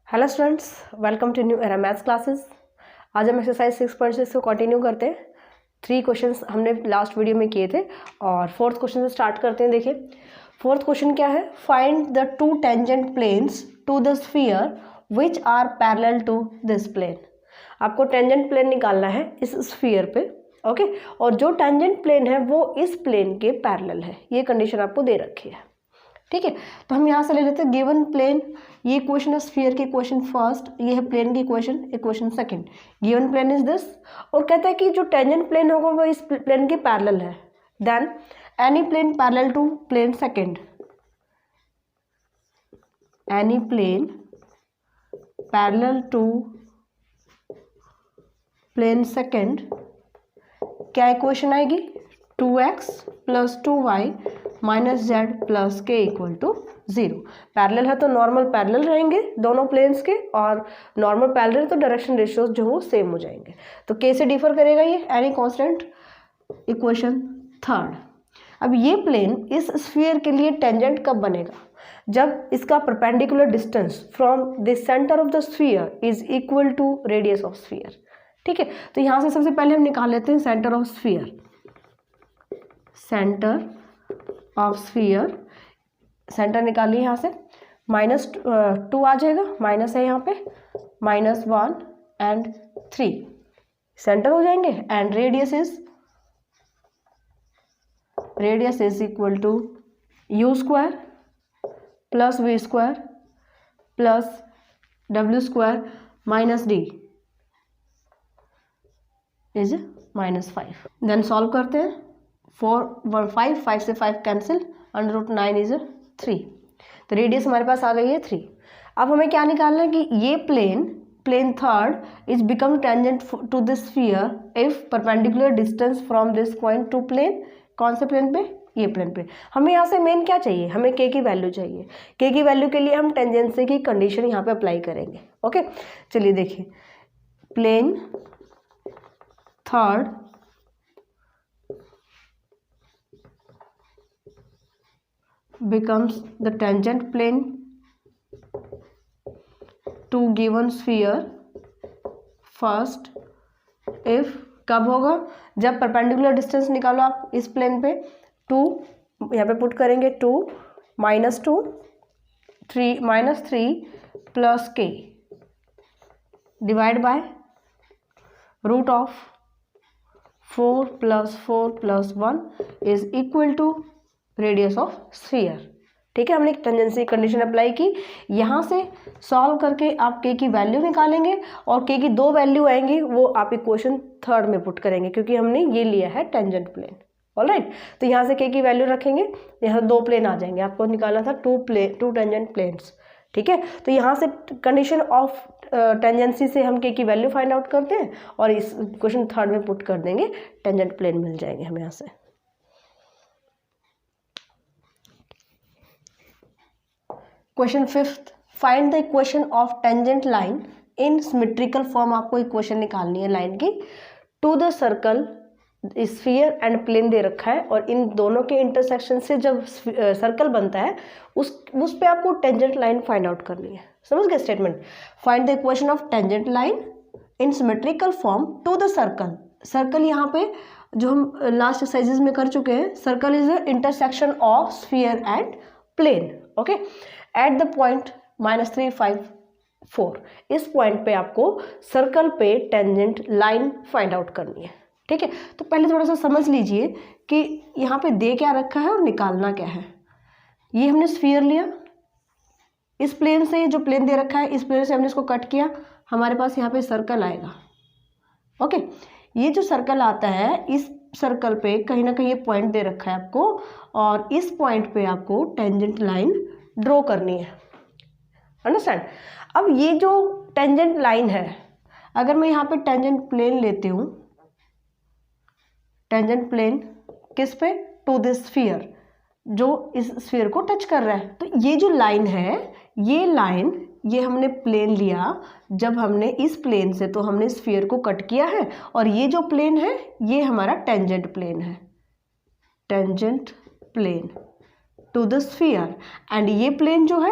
Hello students, welcome to new era maths classes. आज हम exercise 6.6 को कंटिन्यू करते हैं। 3 क्वेश्चंस हमने लास्ट वीडियो में किए थे और 4th क्वेश्चन से स्टार्ट करते हैं। देखिए 4th क्वेश्चन क्या है, find the 2 tangent planes to the sphere which are parallel to this plane. आपको टेंजेंट प्लेन निकालना है इस स्फीयर पे, ओके। और जो टेंजेंट प्लेन है वो इस प्लेन के पैरेलल है, ये कंडीशन आपको दे रखी है, ठीक है। तो हम यहाँ से ले लेते हैं गिवन प्लेन, ये इक्वेशन है स्फीयर की इक्वेशन फर्स्ट, ये है प्लेन की equation second. Given plane is this, और कहता है कि जो टेंजेंट प्लेन होगा वो इस प्लेन के पैरेलल है। Then any plane parallel to plane second, any plane parallel to plane second, क्या इक्वेशन आएगी, 2x + 2y - z + k = 0। Parallel है तो नॉर्मल पैरेलल रहेंगे दोनों प्लेन्स के, और नॉर्मल पैरेलल तो डायरेक्शन रेशियोज जो हो सेम हो जाएंगे। तो k से डिफर करेगा ये एनी कांस्टेंट। इक्वेशन थर्ड, अब ये प्लेन इस स्फीयर के लिए टेंजेंट कब बनेगा, जब इसका perpendicular distance from the centre of the sphere is equal to radius of sphere, ठीक है। तो यहाँ से सबसे पहले हम निकाल लेते हैं centre of sphere. Centre of sphere, centre निकालिए यहाँ से, -2 आ जाएगा, माइनस है यहाँ पे, -1 and 3 सेंटर हो जाएंगे। And radius is equal to u² + v² + w² - d is -5। Then solve करते हैं, 5 से 5 कैंसिल, √9 इज 3। तो रेडियस हमारे पास आ गई है 3। अब हमें क्या निकालना है कि ये plane third is become tangent to this sphere if perpendicular distance from this point to plane. कौन से प्लेन पे, ये प्लेन पे। हमें यहाँ से मेन क्या चाहिए, हमें k की वैल्यू चाहिए। k की वैल्यू के लिए हम टेंजेंसी की कंडीशन यहाँ पे अप्लाई करेंगे, ओके। चलिए देखिए, plane third becomes the tangent plane to given sphere first if, कब होगा, जब परपेंडिकुलर डिस्टेंस निकालो आप इस प्लेन पे, 2 यहाँ पे पुट करेंगे, 2 -2 -3 + k divide by √4 + 4 + 1 is equal to radius of sphere, ठीक है। हमने एक टेंजेंसी कंडीशन अप्लाई की। यहाँ से सॉल्व करके आप k की वैल्यू निकालेंगे और k की 2 वैल्यू आएंगी, वो आप इक्वेशन थर्ड में पुट करेंगे, क्योंकि हमने ये लिया है टेंजेंट प्लेन, ऑलराइट। तो यहाँ से k की वैल्यू रखेंगे, यहाँ 2 प्लेन आ जाएंगे, आपको निकालना था 2 टेंजेंट प्लेन्स, ठीक है। तो यहाँ से कंडीशन ऑफ टेंजेंसी से हम k की वैल्यू फाइंड आउट करते हैं और इस इक्वेशन थर्ड में पुट कर देंगे, टेंजेंट प्लेन मिल जाएंगे हमें यहाँ से। Question 5th, find the equation of tangent line in symmetrical form. आपको इक्वेशन निकालनी है लाइन की to the circle, sphere and plane दे रखा है, और इन दोनों के इंटरसेक्शन से जब सर्कल बनता है उस पे आपको टेंजेंट लाइन फाइंड आउट करनी है। समझ गए statement, find the equation of tangent line in symmetrical form to the circle. Circle यहाँ पे जो हम लास्ट एक्सरसाइजेज में कर चुके हैं, circle is the intersection of sphere and plane, okay. At the point -3, 5, 4, इस पॉइंट पे आपको सर्कल पे टेंजेंट लाइन फाइंड आउट करनी है, ठीक है। तो पहले थोड़ा सा समझ लीजिए कि यहाँ पे दे क्या रखा है और निकालना क्या है। ये हमने स्फीयर लिया, इस प्लेन से जो प्लेन दे रखा है इस प्लेन से हमने इसको कट किया, हमारे पास यहाँ पे सर्कल आएगा, ओके। ये जो सर्कल आता है, इस सर्कल पे कहीं ना कहीं ये पॉइंट दे रखा है आपको, और इस पॉइंट पे आपको टेंजेंट लाइन ड्रॉ करनी है, अंडरस्टैंड। अब ये जो टेंजेंट लाइन है, अगर मैं यहाँ पे टेंजेंट प्लेन लेती हूँ, टेंजेंट प्लेन किस पे, टू दिस स्फीयर, जो इस स्फीयर को टच कर रहा है, तो ये जो लाइन है, ये लाइन, ये हमने प्लेन लिया, जब हमने इस प्लेन से तो हमने स्फीयर को कट किया है, और ये जो प्लेन है ये हमारा टेंजेंट प्लेन है, tangent plane to the sphere. And ये प्लेन जो है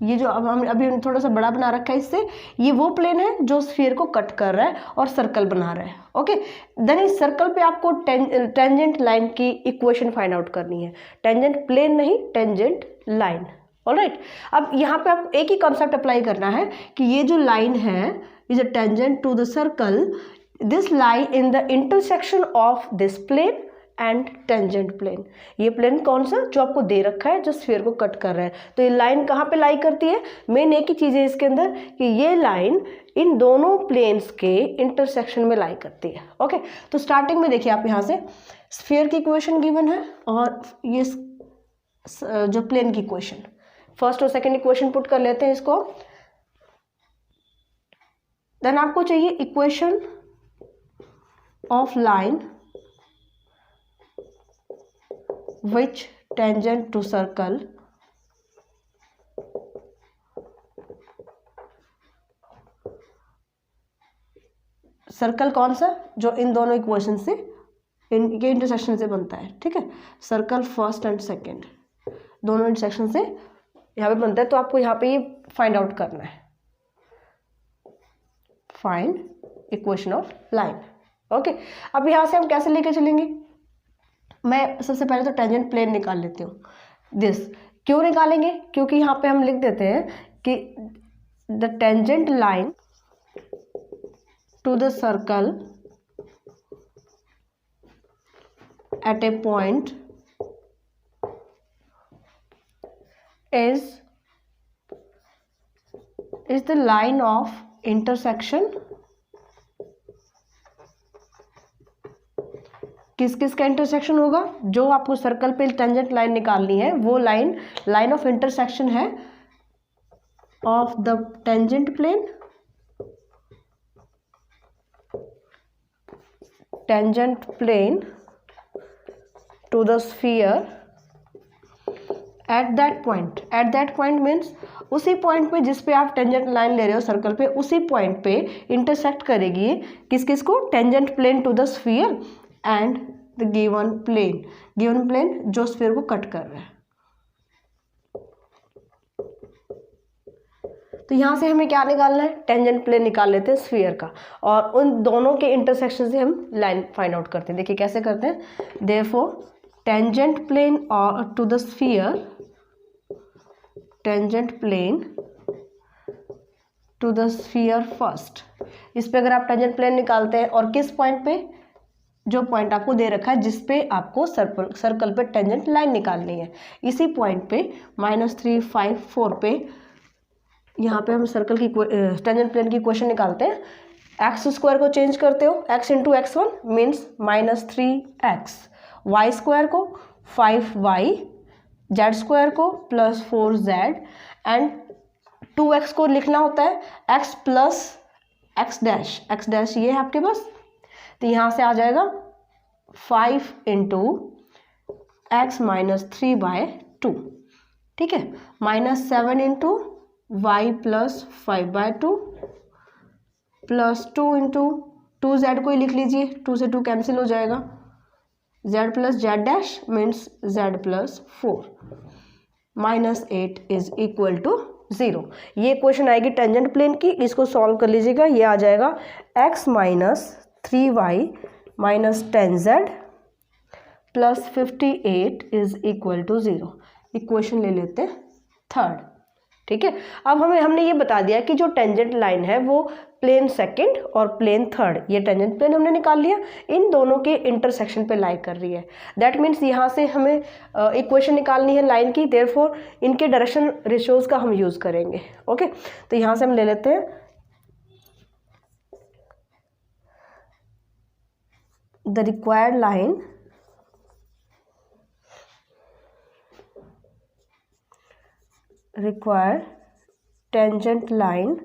ये जो अब हम अभी थोड़ा सा बड़ा बना रखा है इससे, ये वो प्लेन है जो स्फीयर को कट कर रहा है और सर्कल बना रहा है। ओके, देन इस सर्कल पे आपको टेंजेंट लाइन की इक्वेशन फाइंड आउट करनी है, टेंजेंट प्लेन नहीं, टेंजेंट लाइन। ऑलराइट, अब यहाँ पे आपको एक ही कॉन्सेप्ट अप्लाई करना है कि ये जो लाइन है is a tangent to the circle, this lie in the intersection of this plane and tangent plane. ये प्लेन कौन सा, जो आपको दे रखा है, जो स्फीयर को कट कर रहा है। तो ये लाइन कहाँ पे लाई करती है, मेन एक ही चीज़ है इसके अंदर कि ये लाइन इन दोनों प्लेन्स के इंटरसेक्शन में लाई करती है। ओके, तो स्टार्टिंग में देखिए आप यहाँ से स्फीयर की इक्वेशन गिवन है और ये जो प्लेन की इक्वेशन, फर्स्ट और सेकेंड इक्वेशन पुट कर लेते हैं इसको। देन आपको चाहिए equation of line which tangent to circle circle कौन सा, जो इन दोनों इक्वेशन से, इनके इंटरसेक्शन से बनता है। ठीक है, सर्कल फर्स्ट एंड सेकेंड दोनों इंटरसेक्शन से यहाँ पे बनता है। तो आपको यहाँ पे ये फाइंड आउट करना है, find equation of line. Okay, अब यहाँ से हम कैसे लेके चलेंगे, मैं सबसे पहले तो टेंजेंट प्लेन निकाल लेती हूँ। दिस क्यों निकालेंगे, क्योंकि यहाँ पे हम लिख देते हैं कि the tangent line to the circle at a point is the line of intersection. किस किस का इंटरसेक्शन होगा, जो आपको सर्कल पे टेंजेंट लाइन निकालनी है वो लाइन ऑफ इंटरसेक्शन है of the tangent plane, tangent plane to the sphere at that point. At that point means उसी पॉइंट पे जिस पे आप टेंजेंट लाइन ले रहे हो सर्कल पे, उसी पॉइंट पे इंटरसेक्ट करेगी किस किस को, tangent plane to the sphere and the given plane जो स्फीयर को कट कर रहा है। तो यहाँ से हमें क्या निकालना है, टेंजेंट प्लेन निकाल लेते हैं स्फीयर का, और उन दोनों के इंटरसेक्शन से हम लाइन फाइंड आउट करते हैं। देखिए कैसे करते हैं, देयरफॉर टेंजेंट प्लेन और to the sphere, tangent plane to the sphere first. इस पे अगर आप टेंजेंट प्लेन निकालते हैं और किस पॉइंट पे, जो पॉइंट आपको दे रखा है जिस पे आपको सर्कल पे टेंजेंट लाइन निकालनी है, इसी पॉइंट पे -3, 5, 4 पे यहाँ पे हम सर्कल की टेंजेंट प्लेन की इक्वेशन निकालते हैं। एक्स स्क्वायर को चेंज करते हो, x into x1 means -3x, y square को 5y, जेड स्क्वायर को +4z एंड 2x को लिखना होता है x प्लस x डैश ये है आपके पास। तो यहाँ से आ जाएगा 5 इंटू एक्स -3/2, ठीक है, -7 इंटू वाई +5/2 +2 इंटू 2z को ही लिख लीजिए, 2 से 2 कैंसिल हो जाएगा, z plus z dash means z +4 -8 is equal to 0। ये क्वेश्चन आएगी टेंजेंट प्लेन की, इसको सॉल्व कर लीजिएगा। ये आ जाएगा x -3y -10z +58 is equal to 0। Equation ले लेते हैं थर्ड, ठीक है। अब हमने ये बता दिया कि जो टेंजेंट लाइन है वो प्लेन सेकंड और प्लेन थर्ड, ये टेंजेंट प्लेन हमने निकाल लिया, इन दोनों के इंटरसेक्शन पे लाई कर रही है। दैट मीन्स यहाँ से हमें इक्वेशन निकालनी है लाइन की, देयरफॉर इनके डायरेक्शन रेशियोज का हम यूज़ करेंगे। ओके, तो यहाँ से हम ले लेते हैं the required line required tangent line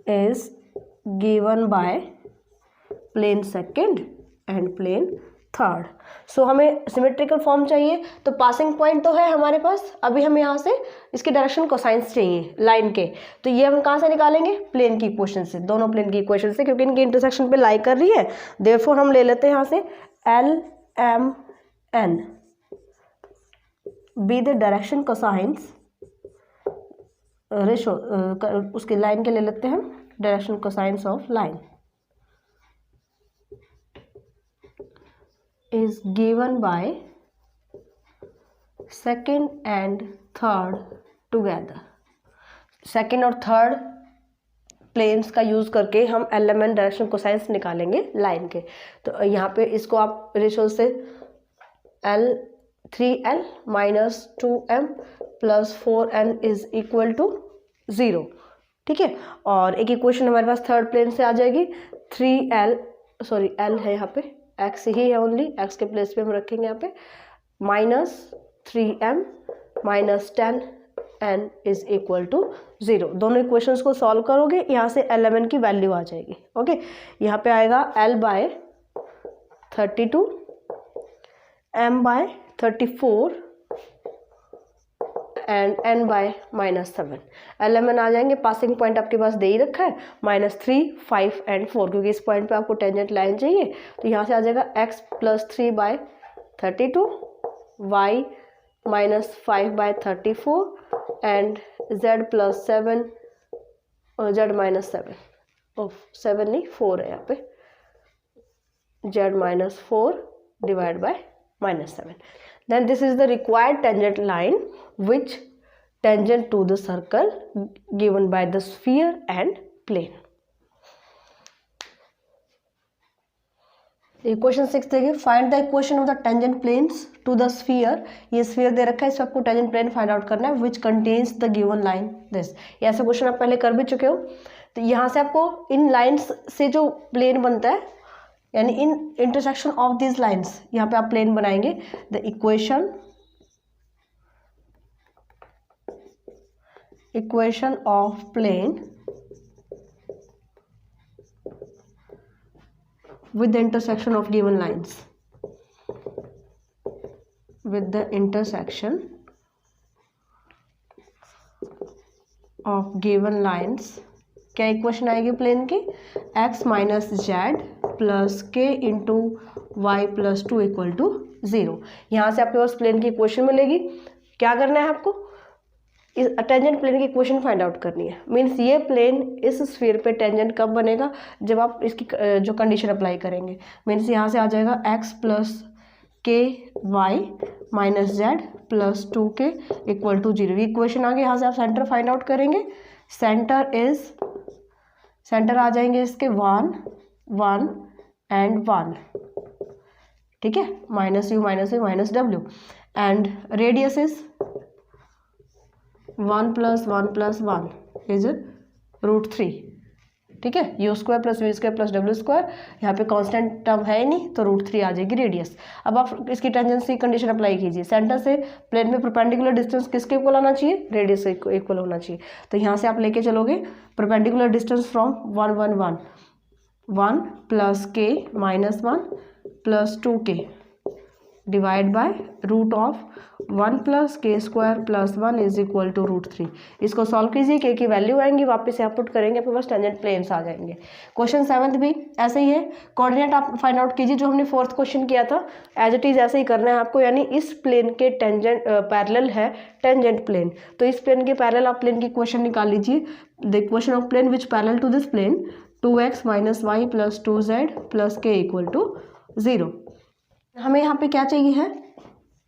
is given by plane second and plane third. So हमें सिमेट्रिकल फॉर्म चाहिए, तो पासिंग पॉइंट तो है हमारे पास, अभी हमें यहाँ से इसके डायरेक्शन कोसाइंस चाहिए लाइन के, तो ये हम कहाँ से निकालेंगे, प्लेन की इक्वेशन से, दोनों प्लेन की इक्वेशन से, क्योंकि इनके इंटरसेक्शन पे लाई कर रही है। देयरफॉर हम ले लेते हैं यहाँ से LMN be the direction cosines ratio उसके लाइन के ले लेते हैं, direction cosines of line is given by second and third together। Second और थर्ड प्लेन्स का यूज़ करके हम एलिमेंट डायरेक्शन कोसाइंस निकालेंगे लाइन के। तो यहाँ पे इसको आप रेशो से L3L minus 2M plus 4N is equal to 0, ठीक है। और एक इक्वेशन हमारे पास थर्ड प्लेन से आ जाएगी, 3L सॉरी L है यहाँ पे, x ही है ओनली, x के प्लेस पे हम रखेंगे यहाँ पे minus 3M minus 10N is equal to 0। दोनों इक्वेशंस को सॉल्व करोगे, यहाँ से L11 की वैल्यू आ जाएगी। ओके, यहाँ पे आएगा L by 32, M by 34 and N by -7। L11 आ जाएंगे, पासिंग पॉइंट आपके पास दे ही रखा है -3, 5 एंड 4, क्योंकि इस पॉइंट पे आपको टेंजेंट लाइन चाहिए। तो यहाँ से आ जाएगा x + 3 by 32, y -5 by 34 and z + 7 z -7 7 नहीं 4 है यहाँ पे, z -4 divide by -7। Then this is the required tangent line which tangent to the circle given by the sphere and plane। Question 6 देखिए, find the equation of the tangent planes to the sphere. ये sphere दे रखा है, इस आपको tangent plane find out करना है which contains the given line this. ये ऐसा क्वेश्चन आप पहले कर भी चुके हो। तो यहाँ से आपको इन लाइन्स से जो प्लेन बनता है, यानी in intersection of this lines, यहाँ पे आप प्लेन बनाएंगे। The equation of plane with the intersection of given lines, with the intersection of given lines, क्या इक्वेशन आएगी प्लेन की, x minus z plus k into y plus 2 equal to 0। यहाँ से आपके पास प्लेन की इक्वेशन मिलेगी। क्या करना है आपको, इस टेंजेंट प्लेन की इक्वेशन फाइंड आउट करनी है। मीन्स ये प्लेन इस स्फीयर पे टेंजेंट कब बनेगा, जब आप इसकी जो कंडीशन अप्लाई करेंगे। मीन्स यहाँ से आ जाएगा x प्लस के वाई माइनस जेड प्लस 2 के इक्वल टू 0। ये इक्वेशन आ गई। यहाँ से आप सेंटर फाइंड आउट करेंगे। सेंटर आ जाएंगे इसके 1 1 एंड 1, ठीक है, minus you minus W, and radius is 1 + 1 + 1 is √3, ठीक है। u² + v² + w², यहाँ पे कांस्टेंट टर्म है ही नहीं, तो √3 आ जाएगी रेडियस। अब आप इसकी टेंजेंसी कंडीशन अप्लाई कीजिए। सेंटर से प्लेन में परपेंडिकुलर डिस्टेंस किसके इक्वल आना चाहिए, रेडियस से इक्वल होना चाहिए। तो यहाँ से आप लेके चलोगे perpendicular distance from 1 1 1 1 plus k minus 1 plus 2k divide by √1 + k² + 1 is equal to √3। इसको सॉल्व कीजिए, के की वैल्यू आएंगी, वापस यहाँ पुट करेंगे, आपके पास टेंजेंट प्लेन्स आ जाएंगे। क्वेश्चन 7 भी ऐसे ही है। कोऑर्डिनेट आप फाइंड आउट कीजिए, जो हमने 4th क्वेश्चन किया था, एज इट इज़ ऐसे ही करना है आपको। यानी इस प्लेन के टेंजेंट पैरेलल है टेंजेंट प्लेन, तो इस प्लेन के पैरेलल आप प्लेन की इक्वेशन निकाल लीजिए। The equation of plane which parallel to this plane 2x - y + 2z + k equal to 0। हमें यहाँ पे क्या चाहिए है,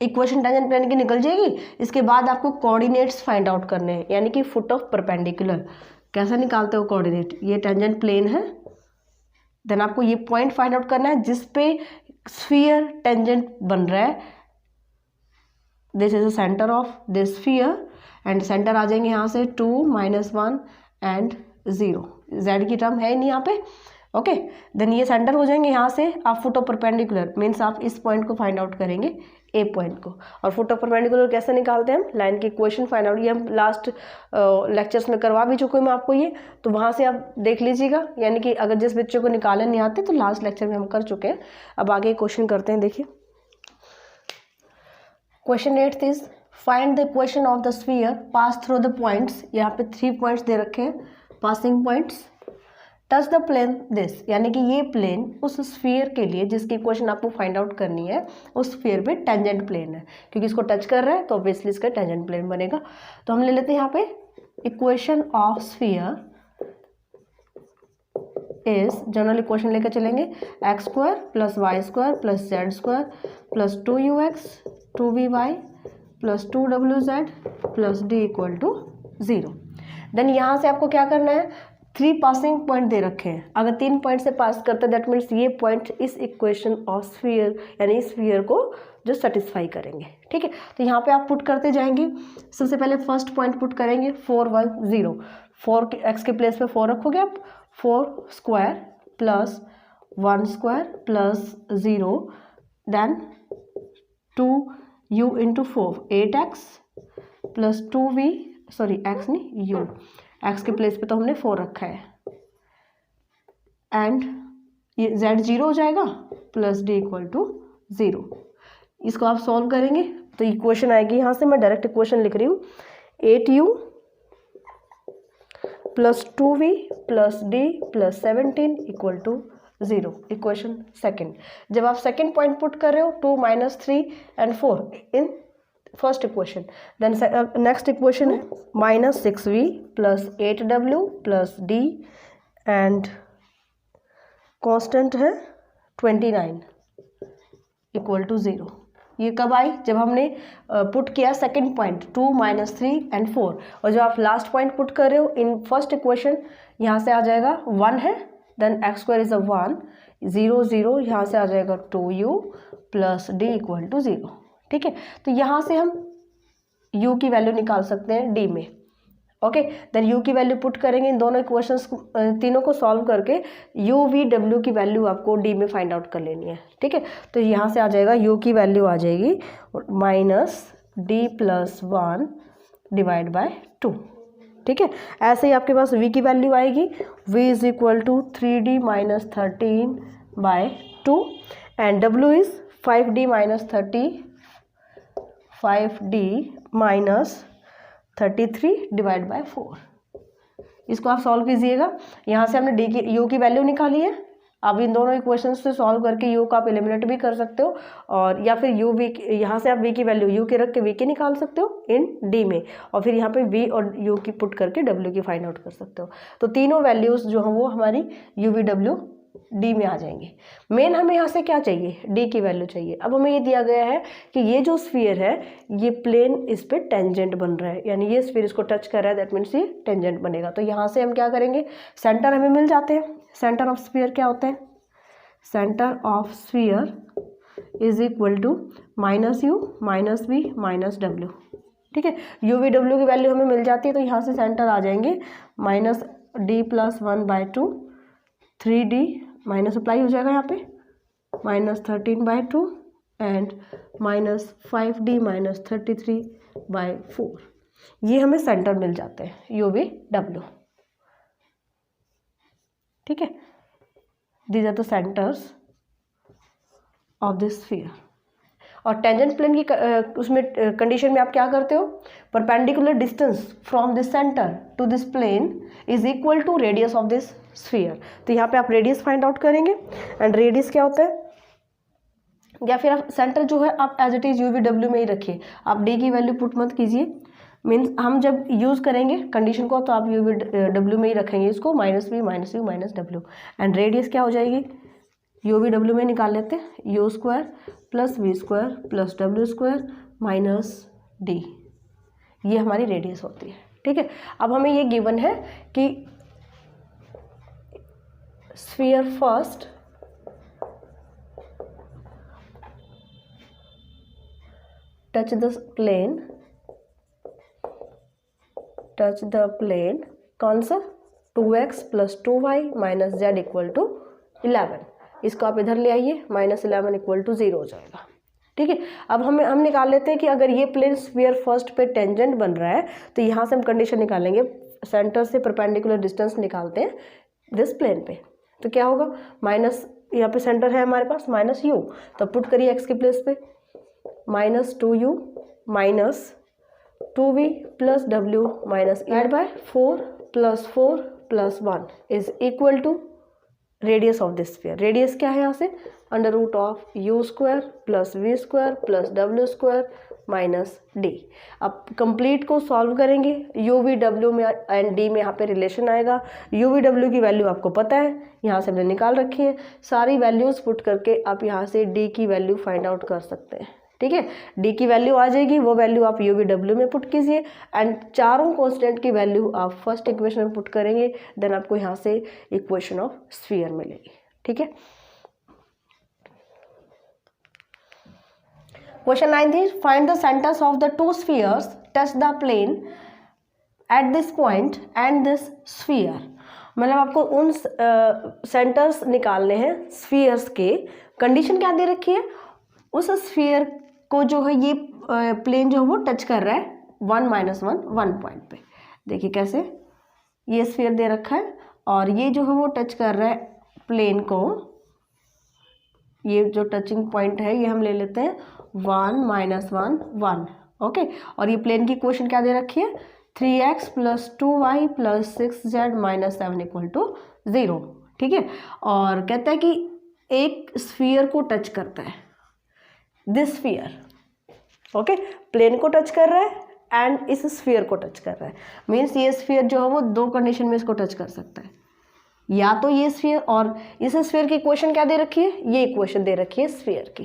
इक्वेशन टेंजेंट प्लेन की निकल जाएगी। इसके बाद आपको कोऑर्डिनेट्स फाइंड आउट करने हैं, यानी कि फुट ऑफ परपेंडिकुलर। कैसे निकालते हो कोऑर्डिनेट, ये टेंजेंट प्लेन है, देन आपको ये पॉइंट फाइंड आउट करना है जिस पे स्फीयर टेंजेंट बन रहा है। This is the centre of this sphere and centre आ जाएंगे यहाँ से 2 -1 एंड 0। z की टर्म है नहीं यहाँ पे, ओके। देन ये सेंटर हो जाएंगे। यहाँ से आप फुट ऑफ परपेंडिकुलर मीन्स आप इस पॉइंट को फाइंड आउट करेंगे, ए पॉइंट को। और फुट ऑफ परपेंडिकुलर कैसे निकालते हैं हम, लाइन की इक्वेशन फाइंड आउट, ये हम लास्ट लेक्चर्स में करवा भी चुके हैं मैं आपको ये, तो वहाँ से आप देख लीजिएगा। यानी कि अगर जिस बच्चे को निकालने नहीं आते तो लास्ट लेक्चर में हम कर चुके हैं। अब आगे क्वेश्चन करते हैं, देखिए। Question 8 is find the equation of the sphere pass through the points. यहाँ पे 3 पॉइंट्स दे रखे हैं, passing points. Touch the plane this, यानी कि ये प्लेन उस स्फीयर के लिए जिसकी इक्वेशन आपको फाइंड आउट करनी है, उस स्फीयर पे टेंजेंट प्लेन है, क्योंकि इसको टच कर रहा है तो ऑब्वियसली इसका टेंजेंट प्लेन बनेगा। तो हम ले लेते हैं यहाँ पे equation of sphere is, general equation लेकर चलेंगे, x square plus y square plus z square plus 2ux 2vy plus 2wz plus d equal to 0। Then यहाँ से आपको क्या करना है, 3 पासिंग पॉइंट दे रखे हैं, अगर 3 पॉइंट से पास करते हैं दैट मीन्स ये पॉइंट इस इक्वेशन ऑफ स्फीयर यानी स्फीयर को जो सेटिस्फाई करेंगे। ठीक है, तो यहाँ पे आप पुट करते जाएंगे। सबसे पहले फर्स्ट पॉइंट पुट करेंगे 4 1 0, 4 एक्स के प्लेस पे 4 रखोगे आप, 4 square plus 1 square plus 0 then 2u into 4 8x plus 2v, sorry x नहीं u, एक्स के प्लेस पे तो हमने 4 रखा है, एंड ये z 0 हो जाएगा प्लस d इक्वल टू 0। इसको आप सॉल्व करेंगे तो इक्वेशन आएगी, यहाँ से मैं डायरेक्ट इक्वेशन लिख रही हूँ, 8u plus 2v plus d plus 17 equal to 0, equation second. जब आप सेकेंड पॉइंट पुट कर रहे हो 2 - 3 and 4 in first equation, then next equation है -6v plus 8w plus d and constant है 29 इक्वल टू 0। ये कब आई, जब हमने पुट किया सेकंड पॉइंट 2 - 3 and 4, और जब आप लास्ट पॉइंट पुट कर रहे हो इन फर्स्ट इक्वेशन, यहाँ से आ जाएगा 1 है, देन एक्स स्क्वायर इज 1 0 0, यहाँ से आ जाएगा 2u plus d equal to 0। ठीक है, तो यहाँ से हम u की वैल्यू निकाल सकते हैं d में। ओके, देन u की वैल्यू पुट करेंगे, इन दोनों इक्वेशंस तीनों को सॉल्व करके u v w की वैल्यू आपको d में फाइंड आउट कर लेनी है। ठीक है, तो यहाँ से आ जाएगा u की वैल्यू आ जाएगी -d + 1 डिवाइड बाय 2। ठीक है, ऐसे ही आपके पास v की वैल्यू आएगी, v is equal to 3d - 13 by 2 and w is 5d - 33 divide by 4। इसको आप सॉल्व कीजिएगा, यहाँ से हमने d की u की वैल्यू निकाली है। आप इन दोनों इक्वेशंस से सॉल्व करके u को आप एलिमिनेट भी कर सकते हो, और या फिर u v, यहाँ से आप v की वैल्यू u के रख के v के निकाल सकते हो इन d में, और फिर यहाँ पे v और u की पुट करके w की फाइंड आउट कर सकते हो। तो तीनों वैल्यूज़ जो हैं वो हमारी u v w d में आ जाएंगे। मेन हमें यहाँ से क्या चाहिए, d की वैल्यू चाहिए। अब हमें ये दिया गया है कि ये जो स्फीयर है ये प्लेन इस पे टेंजेंट बन रहा है, यानी ये स्फीयर इसको टच कर रहा है, दैट मीन्स ये टेंजेंट बनेगा। तो यहाँ से हम क्या करेंगे, सेंटर हमें मिल जाते हैं। सेंटर ऑफ स्फीयर क्या होते हैं, centre of sphere is equal to -u -v -w। ठीक है, u v w की वैल्यू हमें मिल जाती है, तो यहाँ से सेंटर आ जाएंगे -d + 1 bye 2, 3d minus apply हो जाएगा यहाँ पे -13 बाय 2 एंड -5d - 33 बाय 4। ये हमें सेंटर मिल जाते हैं u v w। ठीक है, these are the centres of this sphere. और टेंजेंट प्लेन की उसमें कंडीशन में आप क्या करते हो, perpendicular distance from this centre to this plane is equal to radius of this sphere. तो यहाँ पे आप रेडियस फाइंड आउट करेंगे, एंड रेडियस क्या होता है, या फिर आप सेंटर जो है आप as it is u v w में ही रखिए, आप d की वैल्यू पुट मत कीजिए। मीन्स हम जब यूज़ करेंगे कंडीशन को तो आप u v w में ही रखेंगे इसको, -v -u -w, and radius क्या हो जाएगी, u v w में निकाल लेते हैं, u square plus v square plus w square minus d, ये हमारी रेडियस होती है। ठीक है, अब हमें ये गिवन है कि sphere first touch the plane कौन सा, 2x + 2y - z = 11। इसको आप इधर ले आइए, -11 = 0 हो जाएगा। ठीक है, अब हम निकाल लेते हैं कि अगर ये प्लेन स्फीयर फर्स्ट पे टेंजेंट बन रहा है तो यहाँ से हम कंडीशन निकालेंगे, सेंटर से परपेंडिकुलर डिस्टेंस निकालते हैं दिस प्लेन पे। तो क्या होगा, माइनस, यहाँ पे सेंटर है हमारे पास -u, तो पुट करिए x के प्लेस पे, -2u - 2v + w - 8/4 + 4 + 1 is equal to radius of this sphere. Radius क्या है यहाँ से, under root of u square plus v square plus डब्ल्यू स्क्वायर माइनस डी। अब कंप्लीट को सॉल्व करेंगे, यू वी डब्ल्यू में एंड डी में यहाँ पे रिलेशन आएगा। यू वी डब्ल्यू की वैल्यू आपको पता है, यहाँ से हमने निकाल रखी है। सारी वैल्यूज़ पुट करके आप यहाँ से डी की वैल्यू फाइंड आउट कर सकते हैं। ठीक है, डी की वैल्यू आ जाएगी, वो वैल्यू आप यू वी डब्ल्यू में पुट कीजिए एंड चारों कॉन्स्टेंट की वैल्यू आप फर्स्ट इक्वेशन में पुट करेंगे, देन आपको यहाँ से इक्वेशन ऑफ स्फीयर मिलेगी। ठीक है, क्वेश्चन 9 थी, find the centres of the two spheres touch the plane at this point and this sphere. मतलब आपको उन सेंटर्स निकालने हैं स्फीयर्स के। कंडीशन क्या दे रखी है, उस स्फीयर को जो है ये प्लेन जो है वो टच कर रहा है 1 - 1 1 पॉइंट पे। देखिए कैसे, ये स्फीयर दे रखा है और ये जो है वो टच कर रहा है प्लेन को, ये जो टचिंग पॉइंट है ये हम ले लेते हैं 1 - 1 1। ओके, और ये प्लेन की इक्वेशन क्या दे रखी है, 3x + 2y + 6z - 7 = 0। ठीक है, और कहता है कि एक स्फीयर को टच करता है, दिस स्फीयर। ओके, प्लेन को टच कर रहा है एंड इस स्फीयर को टच कर रहा है। मीन्स ये स्फीयर जो है वो दो कंडीशन में इसको टच कर सकता है, या तो ये स्फीयर, और इस स्फीयर की इक्वेशन क्या दे रखी है, ये इक्वेशन दे रखी है स्फीयर की।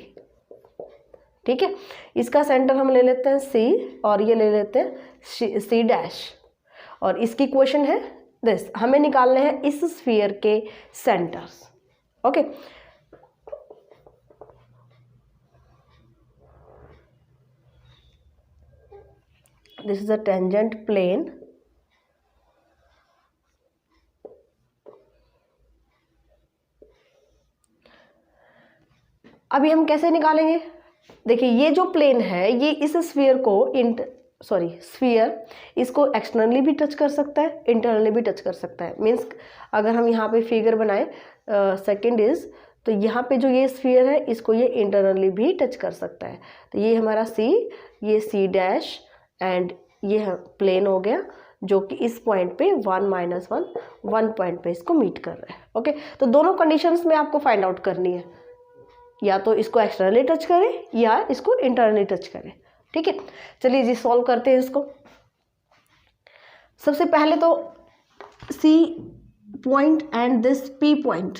ठीक है, इसका सेंटर हम ले लेते हैं सी और ये ले लेते हैं सी डैश, और इसकी इक्वेशन है दिस। हमें निकालने हैं इस स्फीयर के centres. Okay, this is a tangent plane अभी हम कैसे निकालेंगे, देखिए ये जो प्लेन है ये इस स्फीयर को स्फीयर इसको एक्सटर्नली भी टच कर सकता है, इंटरनली भी टच कर सकता है। मीन्स अगर हम यहाँ पे फिगर बनाएं सेकंड इज, तो यहाँ पे जो ये स्फीयर है इसको ये इंटरनली भी टच कर सकता है। तो ये हमारा सी, ये सी डैश एंड ये प्लेन हो गया जो कि इस पॉइंट पे 1 - 1 1 पॉइंट पे इसको मीट कर रहा है। ओके, तो दोनों कंडीशंस में आपको फाइंड आउट करनी है, या तो इसको एक्सटर्नली टच करें या इसको इंटरनली टच करें। ठीक है, चलिए जी सॉल्व करते हैं इसको। सबसे पहले तो C point and this P point,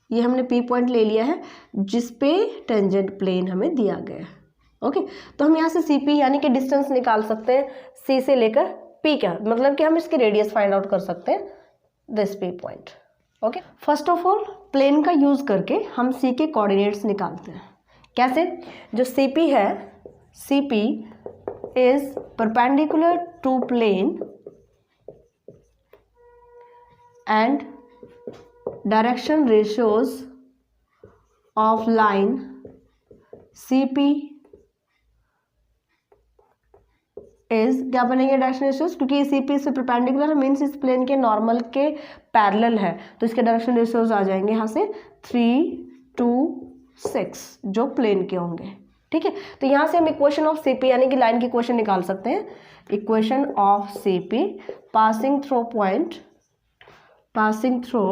ये हमने पी पॉइंट ले लिया है जिस पे टेंजेंट प्लेन हमें दिया गया है। ओके, तो हम यहाँ से सी पी यानी कि डिस्टेंस निकाल सकते हैं सी से लेकर पी का, मतलब कि हम इसकी रेडियस फाइंड आउट कर सकते हैं this P point. Okay, first of all plane का यूज करके हम सी के कोऑर्डिनेट्स निकालते हैं। कैसे, जो सी पी है, C P is perpendicular to plane and direction ratios of line C P is, क्या बनेंगे डायरेक्शन रेशियोज, क्योंकि सी पी से परपेंडिकुलर है, मीन्स इस प्लेन के नॉर्मल के पैरेलल है, तो इसके डायरेक्शन रेशियोज आ जाएंगे यहाँ से 3 2 6 जो प्लेन के होंगे। ठीक है, तो यहाँ से हम इक्वेशन ऑफ सी पी यानी कि लाइन की इक्वेशन निकाल सकते हैं। Equation of C P, passing through point, passing through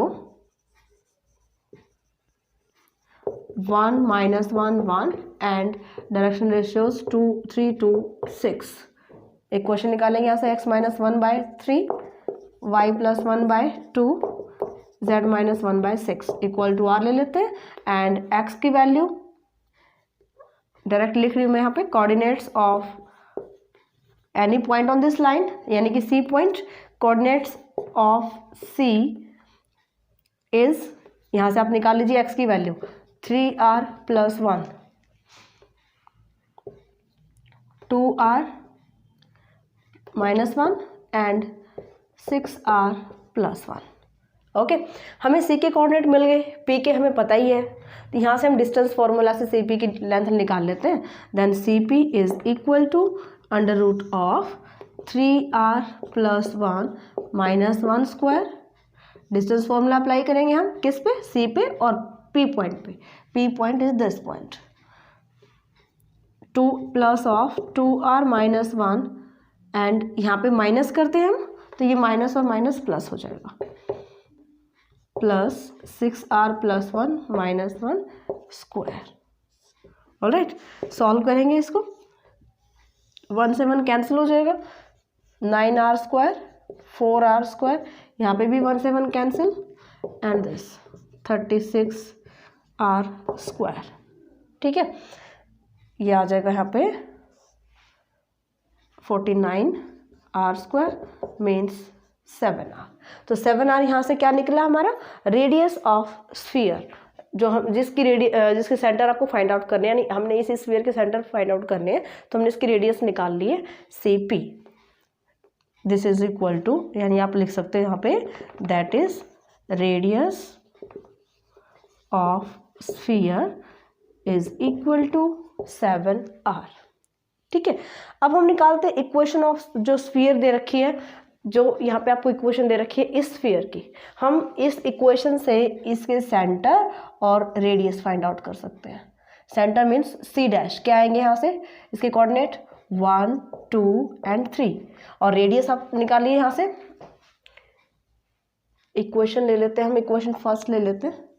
1 - 1 1 and direction ratios 2 3 2 6। इक्वेशन निकालेंगे यहाँ से x - 1/3 y + 1/2 z - 1/6 equal to r ले लेते हैं एंड x की वैल्यू डायरेक्ट लिख रही हूँ मैं यहाँ पे, coordinates of any point on this line यानी कि C point, coordinates of C is, यहाँ से आप निकाल लीजिए x की value 3r + 1 2r -1 and 6r + 1। Okay, हमें सी के कोऑर्डिनेट मिल गए, पी के हमें पता ही है, तो यहाँ से हम डिस्टेंस फॉर्मूला से सी पी की लेंथ निकाल लेते हैं। Then C P is equal to √ of 3r + 1 - 1 square. Distance formula apply करेंगे हम किस पे, सी पे और पी पॉइंट पे। P point is this point, 2 + of 2r - 1 एंड यहाँ पे माइनस करते हैं हम, तो ये माइनस और माइनस प्लस हो जाएगा। Plus 6r+1 -1 square. Alright, solve करेंगे इसको, 1 से 1 कैंसिल हो जाएगा, 9r², 4r², यहाँ पे भी 1 से 1 कैंसिल, एंड दिस 36r²। ठीक है, ये आ जाएगा यहाँ पे 49r² मीन्स 7r। तो 7r यहाँ से क्या निकला हमारा, रेडियस ऑफ स्फीयर, जो हम जिसके सेंटर आपको फाइंड आउट करने हैं, यानी हमने इस स्फीयर के सेंटर फाइंड आउट करने हैं, तो हमने इसकी रेडियस निकाल ली है CP। This is equal to, यानी आप लिख सकते हो यहाँ पे, that is radius of sphere is equal to 7r। ठीक है, अब हम निकालते हैं इक्वेशन ऑफ जो स्फीयर दे रखी है, जो यहाँ पे आपको इक्वेशन दे रखी है इस स्फीयर की। हम इस इक्वेशन से इसके सेंटर और रेडियस फाइंड आउट कर सकते हैं। सेंटर मीन्स C', क्या आएंगे यहाँ से, इसके कोऑर्डिनेट 1, 2 एंड 3, और रेडियस आप निकालिए यहाँ से। इक्वेशन ले लेते हैं हम, इक्वेशन फर्स्ट ले लेते हैं,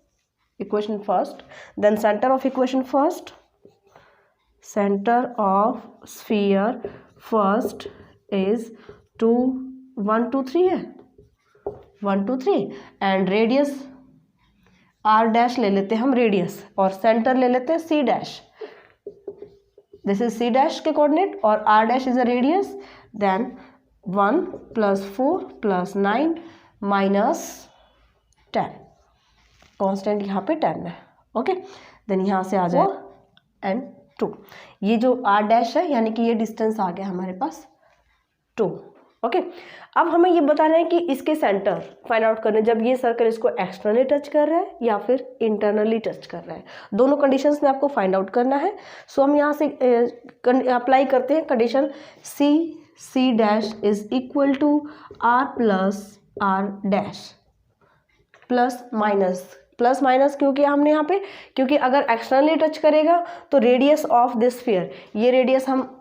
equation first, then centre of equation first, centre of sphere first is 2, 1, 2, 3 है, 1, 2, 3, एंड रेडियस R' ले लेते हैं हम रेडियस, और सेंटर ले लेते हैं C'। दिस इज C' के कोऑर्डिनेट और R' is a radius, then 1 + 4 + 9 - 10, constant यहाँ पे 10 है। ओके, देन यहाँ से आ जाए एंड 2, ये जो R' है यानी कि ये डिस्टेंस आ गया हमारे पास 2। ओके, अब हमें ये बताना है कि इसके सेंटर फाइंड आउट करने, जब ये सर्कल इसको एक्सटर्नली टच कर रहा है या फिर इंटरनली टच कर रहा है, दोनों कंडीशंस में आपको फाइंड आउट करना है। सो हम यहाँ से अप्लाई करते हैं condition C' is equal to R + R' plus minus क्यों किया हमने यहाँ पे, क्योंकि अगर एक्सटर्नली टच करेगा तो रेडियस ऑफ दिस स्फीयर, ये रेडियस हम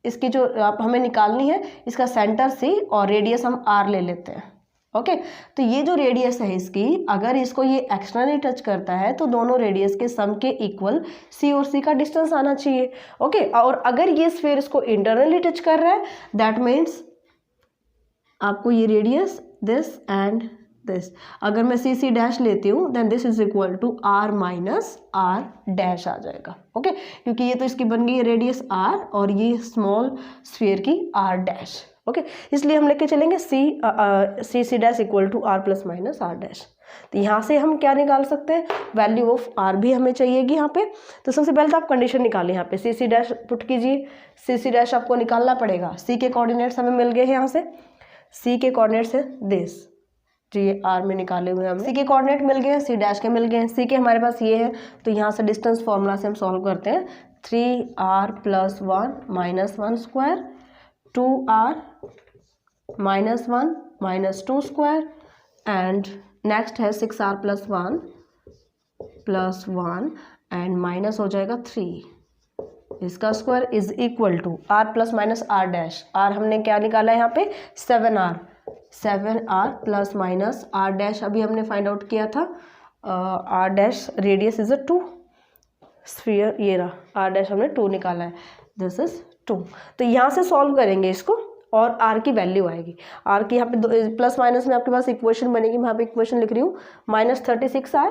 इसकी जो हमें निकालनी है, इसका सेंटर C और रेडियस हम R ले लेते हैं। ओके, तो ये जो रेडियस है इसकी, अगर इसको ये एक्सटर्नली टच करता है तो दोनों रेडियस के सम के इक्वल C और C का डिस्टेंस आना चाहिए। ओके, और अगर ये स्फीयर इसको इंटरनली टच कर रहा है, दैट मीन्स आपको ये रेडियस दिस एंड दिस, अगर मैं C' लेती हूँ then this is equal to R - R' आ जाएगा। ओके, क्योंकि ये तो इसकी बन गई रेडियस R और ये स्मॉल स्फीयर की R'। ओके, इसलिए हम लेके चलेंगे C' equal to R ± R'। तो यहाँ से हम क्या निकाल सकते हैं, वैल्यू ऑफ R भी हमें चाहिएगी यहाँ पे। तो सबसे पहले तो आप कंडीशन निकालें, यहाँ पे C' पुट कीजिए, C' आपको निकालना पड़ेगा। C के कोऑर्डिनेट्स हमें मिल गए हैं, यहाँ से C के कोऑर्डिनेट्स है दिस, जो ये R में निकाले हुए हमें C के कोऑर्डिनेट मिल गए हैं, C' के मिल गए हैं, C के हमारे पास ये है, तो यहाँ से डिस्टेंस फॉर्मूला से हम सॉल्व करते हैं। 3r + 1 - 1 square, 2r -1 - 2 square, and next है 6r + 1 + 1 एंड माइनस हो जाएगा 3, इसका square is equal to R ± R'। R हमने क्या निकाला है यहाँ पे 7r ± R' अभी हमने फाइंड आउट किया था। R' रेडियस इज 2, स्फीयर ये रहा, R' हमने 2 निकाला है, दिस इज 2। तो यहाँ से सॉल्व करेंगे इसको और R की वैल्यू आएगी। R की यहाँ पे प्लस माइनस में आपके पास इक्वेशन बनेगी, मैं यहाँ पे इक्वेशन लिख रही हूँ, -36r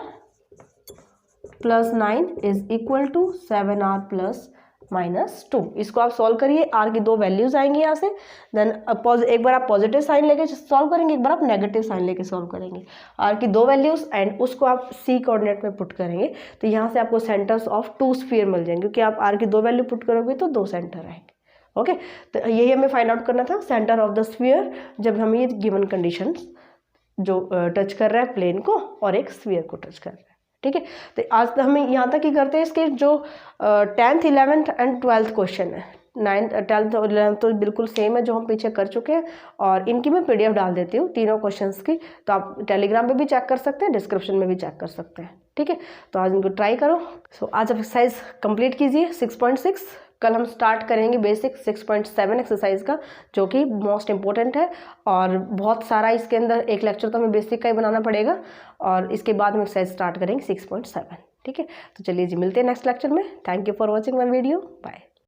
+ 9 is equal to 7r + -2। इसको आप सॉल्व करिए, R की 2 वैल्यूज आएंगी यहाँ से। देन एक बार आप पॉजिटिव साइन लेके सॉल्व करेंगे, एक बार आप नेगेटिव साइन लेके सॉल्व करेंगे। R की 2 वैल्यूज एंड उसको आप C कोऑर्डिनेट में पुट करेंगे, तो यहाँ से आपको सेंटर्स ऑफ 2 स्फीयर मिल जाएंगे, क्योंकि आप R की 2 वैल्यू पुट करोगे तो 2 सेंटर आएंगे। ओके, तो यही हमें फाइंड आउट करना था, सेंटर ऑफ द स्फीयर, जब हमें ये गिवन कंडीशन जो टच कर रहा है प्लेन को और एक स्फीयर को टच कर रहा है। ठीक है, तो आज तो हमें यहाँ तक ही करते हैं। इसके जो 10th 11th and 12th question है, 9th 10th और 11th तो बिल्कुल सेम है जो हम पीछे कर चुके हैं, और इनकी मैं PDF डाल देती हूँ तीनों क्वेश्चंस की, तो आप टेलीग्राम पे भी चेक कर सकते हैं, डिस्क्रिप्शन में भी चेक कर सकते हैं। ठीक है, तो आज इनको ट्राई करो। सो आज आप एक्सरसाइज कंप्लीट कीजिए 6.6 कल हम स्टार्ट करेंगे बेसिक 6.7 एक्सरसाइज का, जो कि मोस्ट इम्पोर्टेंट है और बहुत सारा इसके अंदर एक लेक्चर तो हमें बेसिक का ही बनाना पड़ेगा और इसके बाद हम एक्सरसाइज स्टार्ट करेंगे 6.7। ठीक है, तो चलिए जी मिलते हैं नेक्स्ट लेक्चर में। Thank you for watching my video, bye.